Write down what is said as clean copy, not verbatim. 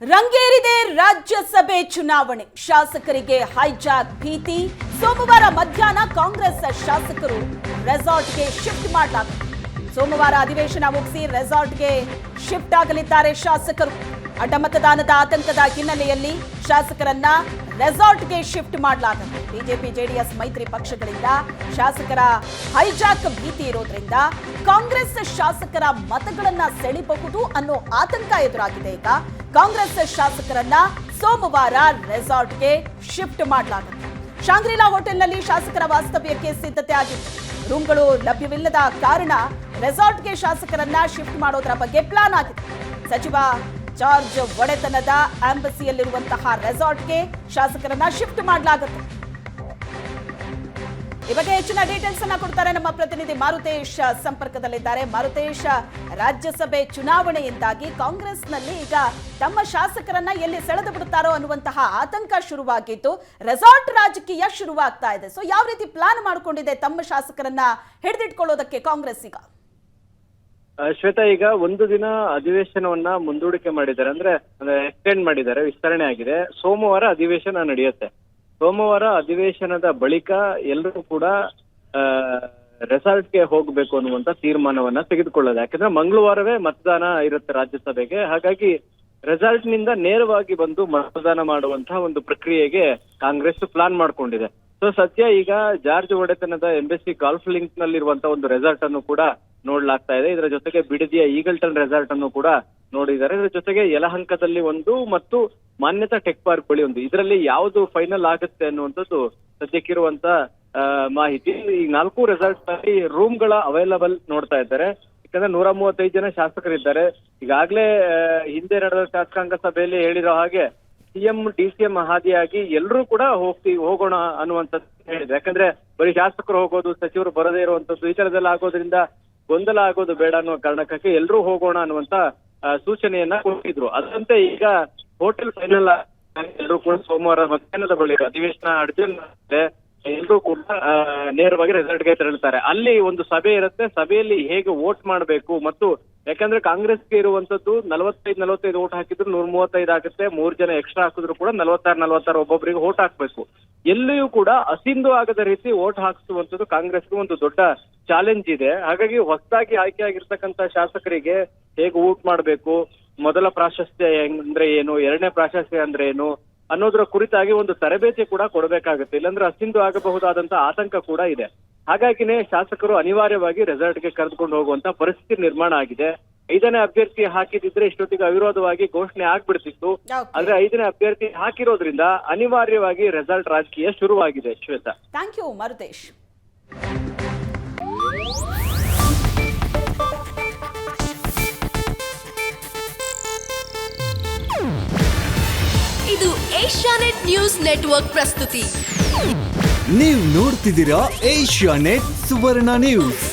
ರಂಗೇರಿದೆ ರಾಜ್ಯಸಭೆ ಚುನಾವಣೆ. ಶಾಸಕರಿಗೆ ಹೈಜಾಕ್ ಭೀತಿ. ಸೋಮವಾರ ಮಧ್ಯಾಹ್ನ ಕಾಂಗ್ರೆಸ್ ಶಾಸಕರು ರೆಸಾರ್ಟ್ಗೆ ಶಿಫ್ಟ್ ಮಾಡಲಾಗಿದೆ. ಸೋಮವಾರ ಅಧಿವೇಶನ ಮುಗಿಸಿ ರೆಸಾರ್ಟ್ಗೆ ಶಿಫ್ಟ್ ಆಗಲಿದ್ದಾರೆ ಶಾಸಕರು. ಅಡ್ಡ ಮತದಾನದ ಆತಂಕದ ಹಿನ್ನೆಲೆಯಲ್ಲಿ ಶಾಸಕರನ್ನ ರೆಸಾರ್ಟ್ಗೆ ಶಿಫ್ಟ್ ಮಾಡಲಾಗಿದೆ. ಬಿಜೆಪಿ ಜೆಡಿಎಸ್ ಮೈತ್ರಿ ಪಕ್ಷಗಳಿಂದ ಶಾಸಕರ ಹೈಜಾಕ್ ಭೀತಿ ಇರೋದ್ರಿಂದ ಕಾಂಗ್ರೆಸ್ ಶಾಸಕರ ಮತಗಳನ್ನ ಸೆಳೆಯಬಹುದು ಅನ್ನೋ ಆತಂಕ ಎದುರಾಗಿದೆ. ಈಗ ಕಾಂಗ್ರೆಸ್ ಶಾಸಕರನ್ನ ಸೋಮವಾರ ರೆಸಾರ್ಟ್ಗೆ ಶಿಫ್ಟ್ ಮಾಡಲಾಗಿದೆ. ಶಾಂಗ್ರಿಲಾ ಹೋಟೆಲ್ನಲ್ಲಿ ಶಾಸಕರ ವಾಸ್ತವ್ಯಕ್ಕೆ ಸಿದ್ಧತೆ ಆಗಿತ್ತು. ರೂಮ್ಗಳು ಲಭ್ಯವಿಲ್ಲದ ಕಾರಣ ರೆಸಾರ್ಟ್ಗೆ ಶಾಸಕರನ್ನ ಶಿಫ್ಟ್ ಮಾಡೋದರ ಬಗ್ಗೆ ಪ್ಲಾನ್ ಆಗಿದೆ. ಸಚಿವ ಜಾರ್ಜ್ ಒಡೆತನದ ಆಂಬಸಿಯಲ್ಲಿರುವಂತಹ ರೆಸಾರ್ಟ್ಗೆ ಶಾಸಕರನ್ನ ಶಿಫ್ಟ್ ಮಾಡಲಾಗುತ್ತೆ. ಈ ಬಗ್ಗೆ ಹೆಚ್ಚಿನ ಡೀಟೇಲ್ಸ್ ಅನ್ನ ಕೊಡ್ತಾರೆ ನಮ್ಮ ಪ್ರತಿನಿಧಿ ಮಾರುತೇಶ್ ಸಂಪರ್ಕದಲ್ಲಿದ್ದಾರೆ. ಮಾರುತೇಶ್, ರಾಜ್ಯಸಭೆ ಚುನಾವಣೆಯಿಂದಾಗಿ ಕಾಂಗ್ರೆಸ್ನಲ್ಲಿ ಈಗ ತಮ್ಮ ಶಾಸಕರನ್ನ ಎಲ್ಲಿ ಸೆಳೆದು ಬಿಡುತ್ತಾರೋ ಅನ್ನುವಂತಹ ಆತಂಕ ಶುರುವಾಗಿದ್ದು ರೆಸಾರ್ಟ್ ರಾಜಕೀಯ ಶುರುವಾಗ್ತಾ ಇದೆ. ಸೊ ಯಾವ ರೀತಿ ಪ್ಲಾನ್ ಮಾಡಿಕೊಂಡಿದೆ ತಮ್ಮ ಶಾಸಕರನ್ನ ಹಿಡಿದಿಟ್ಕೊಳ್ಳೋದಕ್ಕೆ ಕಾಂಗ್ರೆಸ್ ಈಗ? ಶ್ವೇತಾ, ಈಗ ಒಂದು ದಿನ ಅಧಿವೇಶನವನ್ನ ಮುಂದೂಡಿಕೆ ಮಾಡಿದ್ದಾರೆ, ಅಂದ್ರೆ ಎಕ್ಸ್ಟೆಂಡ್ ಮಾಡಿದ್ದಾರೆ, ವಿಸ್ತರಣೆ ಆಗಿದೆ. ಸೋಮವಾರ ಅಧಿವೇಶನ ನಡೆಯುತ್ತೆ. ಸೋಮವಾರ ಅಧಿವೇಶನದ ಬಳಿಕ ಎಲ್ಲರೂ ಕೂಡ ರೆಸಾರ್ಟ್ಗೆ ಹೋಗ್ಬೇಕು ಅನ್ನುವಂತ ತೀರ್ಮಾನವನ್ನ ತೆಗೆದುಕೊಳ್ಳೋದು. ಯಾಕಂದ್ರೆ ಮಂಗಳವಾರವೇ ಮತದಾನ ಇರುತ್ತೆ ರಾಜ್ಯಸಭೆಗೆ. ಹಾಗಾಗಿ ರೆಸಾರ್ಟ್ ನಿಂದ ನೇರವಾಗಿ ಬಂದು ಮತದಾನ ಮಾಡುವಂತಹ ಒಂದು ಪ್ರಕ್ರಿಯೆಗೆ ಕಾಂಗ್ರೆಸ್ ಪ್ಲಾನ್ ಮಾಡ್ಕೊಂಡಿದೆ. ಸೊ ಸದ್ಯ ಈಗ ಜಾರ್ಜ್ ಒಡೆತನದ ಎಂಬೆಸಿ ಗಾಲ್ಫ್ ಲಿಂಕ್ ನಲ್ಲಿರುವಂತಹ ಒಂದು ರೆಸಾರ್ಟ್ ಅನ್ನು ಕೂಡ ನೋಡ್ಲಾಗ್ತಾ ಇದೆ. ಇದರ ಜೊತೆಗೆ ಬಿಡದಿಯ ಈಗಲ್ಟನ್ ರೆಸಾರ್ಟ್ ಅನ್ನು ಕೂಡ ನೋಡಿದ್ದಾರೆ. ಇದರ ಜೊತೆಗೆ ಯಲಹಂಕದಲ್ಲಿ ಒಂದು ಮತ್ತು ಮಾನ್ಯತಾ ಟೆಕ್ ಪಾರ್ಕ್ ಬಳಿ ಒಂದು. ಇದರಲ್ಲಿ ಯಾವುದು ಫೈನಲ್ ಆಗುತ್ತೆ ಅನ್ನುವಂಥದ್ದು ಸದ್ಯಕ್ಕಿರುವಂತ ಮಾಹಿತಿ. ಈ 4 ರೆಸಾರ್ಟ್ ನಲ್ಲಿ ರೂಮ್ಗಳ ಅವೈಲಬಲ್ ನೋಡ್ತಾ ಇದ್ದಾರೆ. ಯಾಕಂದ್ರೆ 135 ಜನ ಶಾಸಕರಿದ್ದಾರೆ. ಈಗಾಗಲೇ ಹಿಂದೆ ನಡೆದ ಶಾಸಕಾಂಗ ಸಭೆಯಲ್ಲಿ ಹೇಳಿರೋ ಹಾಗೆ ಸಿಎಂ ಡಿಸಿಎಂ ಹಾದಿಯಾಗಿ ಎಲ್ಲರೂ ಕೂಡ ಹೋಗೋಣ ಅನ್ನುವಂಥದ್ದು ಹೇಳಿದೆ. ಯಾಕಂದ್ರೆ ಬರೀ ಶಾಸಕರು ಹೋಗೋದು, ಸಚಿವರು ಬರದೇ ಇರುವಂತದ್ದು, ಈ ತರದೆಲ್ಲ ಆಗೋದ್ರಿಂದ ಗೊಂದಲ ಆಗೋದು ಬೇಡ ಅನ್ನುವ ಕಾರಣಕ್ಕೆ ಎಲ್ಲರೂ ಹೋಗೋಣ ಅನ್ನುವಂತ ಸೂಚನೆಯನ್ನ ಕೊಟ್ಟಿದ್ರು. ಅದರಂತೆ ಈಗ ಹೋಟೆಲ್ ಫೈನಲ್ ಎಲ್ಲರೂ ಕೂಡ ಸೋಮವಾರ ಮಧ್ಯಾಹ್ನದ ಬಳಿಕ ಅಧಿವೇಶನ ಅಡ್ಜರ್ನ್ ಎಲ್ಲರೂ ಕೂಡ ನೇರವಾಗಿ ರೆಸಾರ್ಟ್ಗೆ ತೆರಳುತ್ತಾರೆ. ಅಲ್ಲಿ ಒಂದು ಸಭೆ ಇರುತ್ತೆ. ಸಭೆಯಲ್ಲಿ ಹೇಗೆ ವೋಟ್ ಮಾಡಬೇಕು ಮತ್ತು ಯಾಕಂದ್ರೆ ಕಾಂಗ್ರೆಸ್ಗೆ ಇರುವಂತದ್ದು 45 ವೋಟ್ ಹಾಕಿದ್ರು 135 ಆಗುತ್ತೆ. 3 ಜನ ಎಕ್ಸ್ಟ್ರಾ ಹಾಕಿದ್ರು ಕೂಡ 46 ಒಬ್ಬೊಬ್ಬರಿಗೆ ವೋಟ್ ಹಾಕ್ಬೇಕು. ಎಲ್ಲಿಯೂ ಕೂಡ ಅಸಿಂಧು ಆಗದ ರೀತಿ ವೋಟ್ ಹಾಕಿಸುವಂತದ್ದು ಕಾಂಗ್ರೆಸ್ಗೆ ಒಂದು ದೊಡ್ಡ ಚಾಲೆಂಜ್ ಇದೆ. ಹಾಗಾಗಿ ಹೊಸದಾಗಿ ಆಯ್ಕೆ ಆಗಿರ್ತಕ್ಕಂಥ ಶಾಸಕರಿಗೆ ಹೇಗೆ ವೋಟ್ ಮಾಡಬೇಕು, ಮೊದಲ ಪ್ರಾಶಸ್ತ್ಯ ಅಂದ್ರೆ ಏನು, ಎರಡನೇ ಪ್ರಾಶಸ್ತ್ಯ ಅಂದ್ರೆ ಏನು ಅನ್ನೋದ್ರ ಕುರಿತಾಗಿ ಒಂದು ತರಬೇತಿ ಕೂಡ ಕೊಡಬೇಕಾಗುತ್ತೆ. ಇಲ್ಲಾಂದ್ರೆ ಅಸಿಂಧು ಆಗಬಹುದಾದಂತ ಆತಂಕ ಕೂಡ ಇದೆ. ಹಾಗಾಗಿನೇ ಶಾಸಕರು ಅನಿವಾರ್ಯವಾಗಿ ರೆಸಾರ್ಟ್ಗೆ ಕರೆದುಕೊಂಡು ಹೋಗುವಂತ ಪರಿಸ್ಥಿತಿ ನಿರ್ಮಾಣ ಆಗಿದೆ. 5ನೇ ಅಭ್ಯರ್ಥಿ ಹಾಕಿದಿದ್ರೆ ಇಷ್ಟೊತ್ತಿಗೆ ಅವಿರೋಧವಾಗಿ ಘೋಷಣೆ ಆಗ್ಬಿಡ್ತಿತ್ತು. ಆದ್ರೆ 5ನೇ ಅಭ್ಯರ್ಥಿ ಹಾಕಿರೋದ್ರಿಂದ ಅನಿವಾರ್ಯವಾಗಿ ರೆಸಾರ್ಟ್ ರಾಜಕೀಯ ಶುರುವಾಗಿದೆ. Shweta, thank you Maruthesh. ಇದು ಏಷ್ಯಾನೆಟ್ ನ್ಯೂಸ್ ನೆಟ್ವರ್ಕ್ ಪ್ರಸ್ತುತಿ. ನೀವು ನೋಡ್ತಿದ್ದೀರಾ ಏಷ್ಯಾನೆಟ್ ಸುವರ್ಣ ನ್ಯೂಸ್.